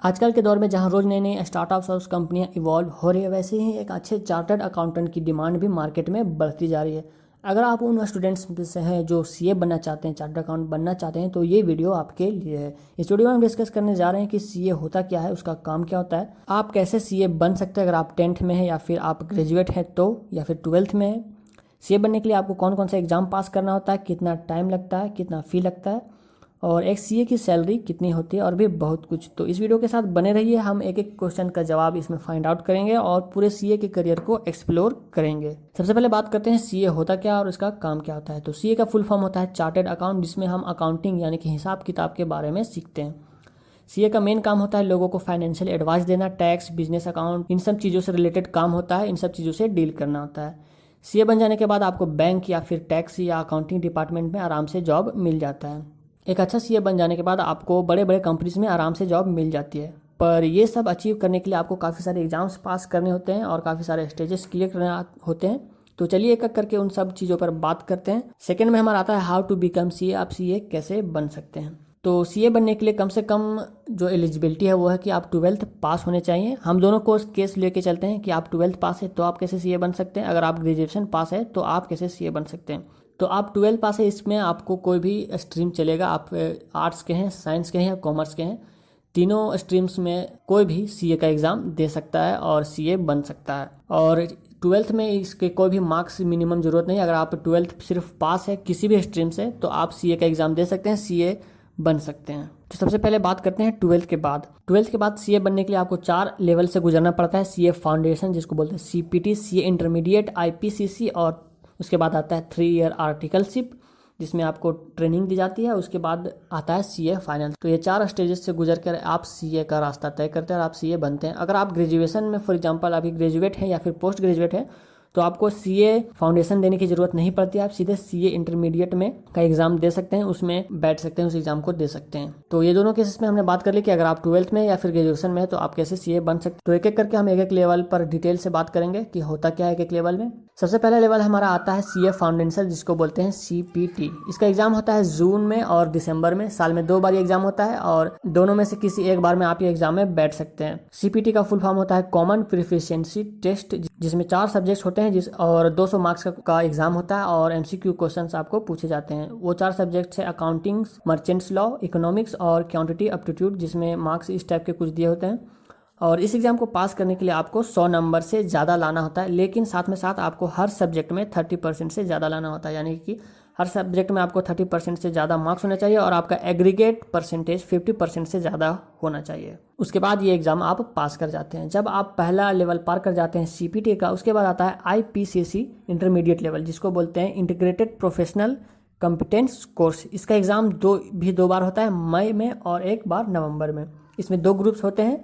आजकल के दौर में जहां रोज नई नई स्टार्टअप्स और कंपनियां इवॉल्व हो रही है, वैसे ही एक अच्छे चार्टर्ड अकाउंटेंट की डिमांड भी मार्केट में बढ़ती जा रही है। अगर आप उन स्टूडेंट्स में से हैं जो सीए बनना चाहते हैं, चार्टर्ड अकाउंट बनना चाहते हैं, तो ये वीडियो आपके लिए है। इस वीडियो में हम डिस्कस करने जा रहे हैं कि सीए होता क्या है, उसका काम क्या होता है, आप कैसे सीए बन सकते हैं अगर आप 10th में हैं या फिर आप ग्रेजुएट हैं तो, या फिर 12th में है। सीए बनने के लिए आपको कौन कौन सा एग्ज़ाम पास करना होता है, कितना टाइम लगता है, कितना फ़ी लगता है, और एक सीए की सैलरी कितनी होती है, और भी बहुत कुछ। तो इस वीडियो के साथ बने रहिए, हम एक एक क्वेश्चन का जवाब इसमें फाइंड आउट करेंगे और पूरे सीए के करियर को एक्सप्लोर करेंगे। सबसे पहले बात करते हैं सीए होता क्या और इसका काम क्या होता है। तो सीए का फुल फॉर्म होता है चार्टर्ड अकाउंट, जिसमें हम अकाउंटिंग यानी कि हिसाब किताब के बारे में सीखते हैं। सीए का मेन काम होता है लोगों को फाइनेंशियल एडवाइस देना, टैक्स, बिजनेस अकाउंट, इन सब चीज़ों से रिलेटेड काम होता है, इन सब चीज़ों से डील करना होता है। सीए बन जाने के बाद आपको बैंक या फिर टैक्स या अकाउंटिंग डिपार्टमेंट में आराम से जॉब मिल जाता है। एक अच्छा सीए बन जाने के बाद आपको बड़े बड़े कंपनीज में आराम से जॉब मिल जाती है, पर ये सब अचीव करने के लिए आपको काफ़ी सारे एग्जाम्स पास करने होते हैं और काफ़ी सारे स्टेजेस क्लियर करने होते हैं। तो चलिए एक एक करके उन सब चीज़ों पर बात करते हैं। सेकंड में हमारा आता है हाउ टू बिकम सीए, आप सीए कैसे बन सकते हैं। तो सीए बनने के लिए कम से कम जो एलिजिबिलिटी है वो है कि आप 12th पास होने चाहिए। हम दोनों को केस लेके चलते हैं कि आप 12th पास है तो आप कैसे सीए बन सकते हैं, अगर आप ग्रेजुएशन पास है तो आप कैसे सीए बन सकते हैं। तो आप 12th पास है, इसमें आपको कोई भी स्ट्रीम चलेगा, आप आर्ट्स के हैं, साइंस के हैं या कॉमर्स के हैं, तीनों स्ट्रीम्स में कोई भी सीए का एग्ज़ाम दे सकता है और सीए बन सकता है। और 12th में इसके कोई भी मार्क्स मिनिमम ज़रूरत नहीं, अगर आप 12th सिर्फ पास है किसी भी स्ट्रीम से तो आप सीए का एग्ज़ाम दे सकते हैं, सीए बन सकते हैं। तो सबसे पहले बात करते हैं 12th के बाद। 12th के बाद सीए बनने के लिए आपको 4 लेवल से गुजरना पड़ता है। सीए फाउंडेशन जिसको बोलते हैं सीपीटी, सीए इंटरमीडिएट, आईपीसीसी, और उसके बाद आता है 3 ईयर आर्टिकलशिप जिसमें आपको ट्रेनिंग दी जाती है। उसके बाद आता है सीए फाइनल। तो ये 4 स्टेजेस से गुजर कर आप सीए का रास्ता तय करते हैं और आप सीए बनते हैं। अगर आप ग्रेजुएशन में फॉर एग्जांपल अभी ग्रेजुएट हैं या फिर पोस्ट ग्रेजुएट हैं तो आपको सीए फाउंडेशन देने की ज़रूरत नहीं पड़ती, आप सीधे सीए इंटरमीडिएट में का एग्ज़ाम दे सकते हैं, उसमें बैठ सकते हैं, उस एग्ज़ाम को दे सकते हैं। तो ये दोनों केसेस में हमने बात कर ली कि अगर आप 12th में या फिर ग्रेजुएशन में है तो आप कैसे सीए बन सकते हैं। तो एक एक करके हम एक एक लेवल पर डिटेल से बात करेंगे कि होता क्या है एक एक लेवल में। सबसे पहला लेवल हमारा आता है सीए फाउंडेशन जिसको बोलते हैं सीपीटी। इसका एग्ज़ाम होता है जून में और दिसंबर में, साल में 2 बार ये एग्ज़ाम होता है और दोनों में से किसी एक बार में आप ये एग्ज़ाम में बैठ सकते हैं। सीपीटी का फुल फॉर्म होता है कॉमन प्रोफिशिएंसी टेस्ट, जिसमें 4 सब्जेक्ट्स होते हैं और 200 मार्क्स का एग्जाम होता है और एमसीक्यू क्वेश्चंस आपको पूछे जाते हैं। वो 4 सब्जेक्ट्स है अकाउंटिंग, मर्चेंट्स लॉ, इकोनॉमिक्स और क्वांटिटी एप्टीट्यूड, जिसमें मार्क्स इस टाइप के कुछ दिए होते हैं। और इस एग्ज़ाम को पास करने के लिए आपको 100 नंबर से ज़्यादा लाना होता है, लेकिन साथ में साथ आपको हर सब्जेक्ट में 30% से ज़्यादा लाना होता है, यानी कि हर सब्जेक्ट में आपको 30% से ज़्यादा मार्क्स होना चाहिए और आपका एग्रीगेट परसेंटेज 50% से ज़्यादा होना चाहिए। उसके बाद ये एग्ज़ाम आप पास कर जाते हैं। जब आप पहला लेवल पार कर जाते हैं सीपीटी का, उसके बाद आता है आईपीसीसी इंटरमीडिएट लेवल जिसको बोलते हैं इंटीग्रेटेड प्रोफेशनल कॉम्पिटेंस कोर्स। इसका एग्ज़ाम दो बार होता है, मई में और एक बार नवंबर में। इसमें 2 ग्रुप्स होते हैं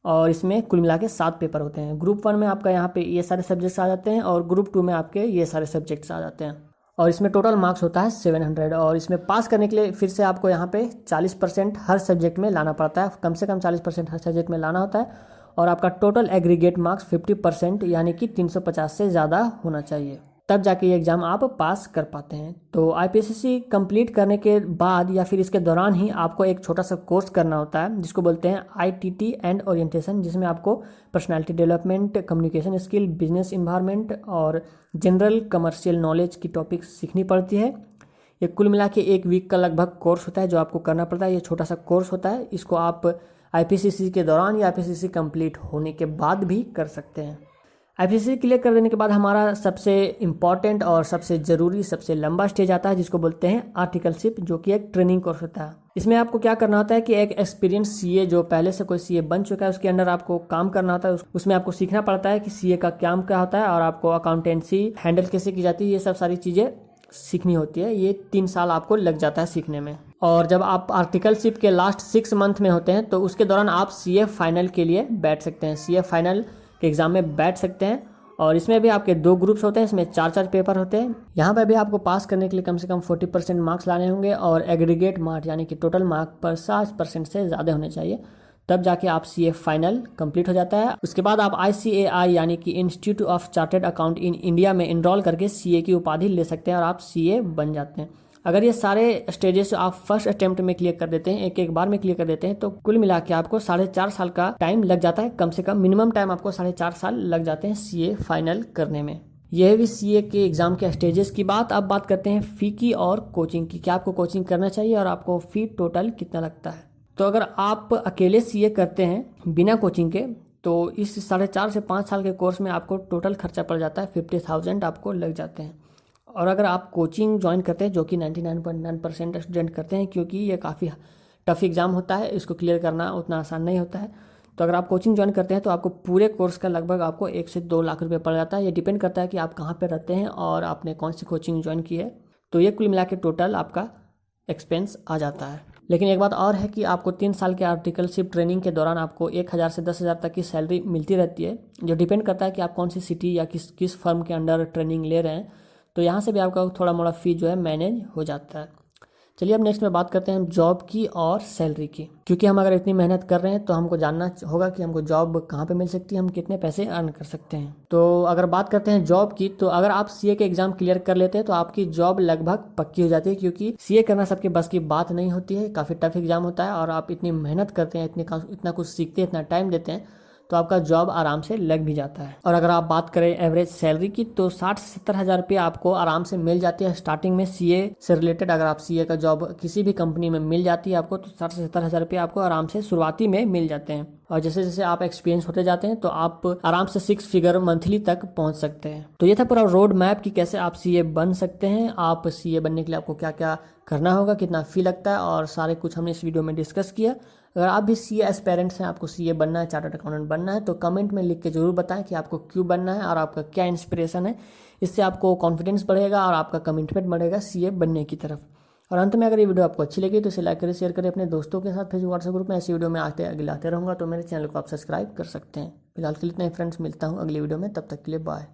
और इसमें कुल मिला के 7 पेपर होते हैं। ग्रुप 1 में आपका यहाँ पे ये सारे सब्जेक्ट्स आ जाते हैं और ग्रुप 2 में आपके ये सारे सब्जेक्ट्स आ जाते हैं और इसमें टोटल मार्क्स होता है 700। और इसमें पास करने के लिए फिर से आपको यहाँ पे 40% हर सब्जेक्ट में लाना पड़ता है, कम से कम 40% हर सब्जेक्ट में लाना होता है और आपका टोटल एग्रीगेट मार्क्स 50% यानी कि 350 से ज़्यादा होना चाहिए, तब जाके ये एग्ज़ाम आप पास कर पाते हैं। तो आईपीसीसी कंप्लीट करने के बाद या फिर इसके दौरान ही आपको एक छोटा सा कोर्स करना होता है जिसको बोलते हैं आईटीटी एंड ओरिएंटेशन, जिसमें आपको personality development, communication skill, business environment और जनरल कमर्शियल नॉलेज की टॉपिक्स सीखनी पड़ती है। ये कुल मिला के 1 वीक का लगभग कोर्स होता है जो आपको करना पड़ता है। ये छोटा सा कोर्स होता है, इसको आप आईपीसीसी के दौरान या आईपीसीसी कंप्लीट होने के बाद भी कर सकते हैं। आईपीसीसी क्लियर कर देने के बाद हमारा सबसे इम्पॉर्टेंट और सबसे ज़रूरी, सबसे लंबा स्टेज आता है जिसको बोलते हैं आर्टिकलशिप, जो कि एक ट्रेनिंग कोर्स होता है। इसमें आपको क्या करना होता है कि एक एक्सपीरियंस सीए जो पहले से कोई सीए बन चुका है उसके अंडर आपको काम करना होता है। उसमें आपको सीखना पड़ता है कि सीए का काम क्या होता है और आपको अकाउंटेंसी हैंडल कैसे की जाती है, ये सब सारी चीज़ें सीखनी होती है। ये 3 साल आपको लग जाता है सीखने में। और जब आप आर्टिकलशिप के लास्ट 6 मंथ में होते हैं तो उसके दौरान आप सीए फाइनल के लिए बैठ सकते हैं, सीए फाइनल के एग्ज़ाम में बैठ सकते हैं। और इसमें भी आपके 2 ग्रुप्स होते हैं, इसमें 4 पेपर होते हैं। यहाँ पर भी आपको पास करने के लिए कम से कम 40% मार्क्स लाने होंगे और एग्रीगेट मार्क्स यानी कि टोटल मार्क पर 60% से ज़्यादा होने चाहिए, तब जाके आप सीए फाइनल कंप्लीट हो जाता है। उसके बाद आप ICAI यानी कि institute of chartered account in India में इनरोल करके सीए की उपाधि ले सकते हैं और आप सीए बन जाते हैं। अगर ये सारे स्टेजेस आप फर्स्ट अटेम्प्ट में क्लियर कर देते हैं, एक एक बार में क्लियर कर देते हैं, तो कुल मिला के आपको 4.5 साल का टाइम लग जाता है। कम से कम मिनिमम टाइम आपको 4.5 साल लग जाते हैं सीए फाइनल करने में। यह भी सीए के एग्जाम के स्टेजेस की बात। अब बात करते हैं फी की और कोचिंग की, क्या आपको कोचिंग करना चाहिए और आपको फी टोटल कितना लगता है। तो अगर आप अकेले सीए करते हैं बिना कोचिंग के, तो इस 4.5 से 5 साल के कोर्स में आपको टोटल खर्चा पड़ जाता है 50,000 आपको लग जाते हैं। और अगर आप कोचिंग ज्वाइन करते हैं, जो कि 99.9% स्टूडेंट करते हैं, क्योंकि ये काफ़ी टफ एग्ज़ाम होता है, इसको क्लियर करना उतना आसान नहीं होता है। तो अगर आप कोचिंग ज्वाइन करते हैं तो आपको पूरे कोर्स का लगभग आपको 1 से 2 लाख रुपये पड़ जाता है। ये डिपेंड करता है कि आप कहाँ पे रहते हैं और आपने कौन सी कोचिंग ज्वाइन की है। तो ये कुल मिला के टोटल आपका एक्सपेंस आ जाता है। लेकिन एक बात और है कि आपको 3 साल के आर्टिकलशिप ट्रेनिंग के दौरान आपको 1,000 से 10,000 तक की सैलरी मिलती रहती है, जो डिपेंड करता है कि आप कौन सी सिटी या किस फर्म के अंडर ट्रेनिंग ले रहे हैं। तो यहाँ से भी आपका थोड़ा मोड़ा फी जो है मैनेज हो जाता है। चलिए अब नेक्स्ट में बात करते हैं हम जॉब की और सैलरी की, क्योंकि हम अगर इतनी मेहनत कर रहे हैं तो हमको जानना होगा कि हमको जॉब कहाँ पे मिल सकती है, हम कितने पैसे अर्न कर सकते हैं। तो अगर बात करते हैं जॉब की, तो अगर आप सीए के एग्जाम क्लियर कर लेते हैं तो आपकी जॉब लगभग पक्की हो जाती है, क्योंकि सीए करना सबके बस की बात नहीं होती है। काफ़ी टफ एग्जाम होता है और आप इतनी मेहनत करते हैं, इतना कुछ सीखते हैं, इतना टाइम देते हैं, तो आपका जॉब आराम से लग भी जाता है। और अगर आप बात करें एवरेज सैलरी की, तो 60 से 70 हज़ार रुपये आपको आराम से मिल जाती है स्टार्टिंग में सीए से रिलेटेड। अगर आप सीए का जॉब किसी भी कंपनी में मिल जाती है आपको, तो 60 से 70 हज़ार रुपये आपको आराम से शुरुआती में मिल जाते हैं। और जैसे जैसे आप एक्सपीरियंस होते जाते हैं तो आप आराम से 6 फिगर मंथली तक पहुंच सकते हैं। तो ये था पूरा रोड मैप कि कैसे आप सीए बन सकते हैं। आप सीए बनने के लिए आपको क्या क्या करना होगा, कितना फी लगता है, और सारे कुछ हमने इस वीडियो में डिस्कस किया। अगर आप भी सीए एस्पेरेंट्स हैं, आपको सीए बनना है, चार्टर्ड अकाउंटेंट बनना है, तो कमेंट में लिख के जरूर बताएं कि आपको क्यों बनना है और आपका क्या इंस्पिरेशन है। इससे आपको कॉन्फिडेंस बढ़ेगा और आपका कमिटमेंट बढ़ेगा सीए बनने की तरफ। और अंत में अगर ये वीडियो आपको अच्छी लगी तो इसे लाइक करें, शेयर करें अपने दोस्तों के साथ। फेसबुक व्हाट्सएप ग्रुप में ऐसी वीडियो में आते रहूँगा, तो मेरे चैनल को आप सब्सक्राइब कर सकते हैं। फिलहाल के लिए इतना ही फ्रेंड्स, मिलता हूँ अगली वीडियो में, तब तक के लिए बाय।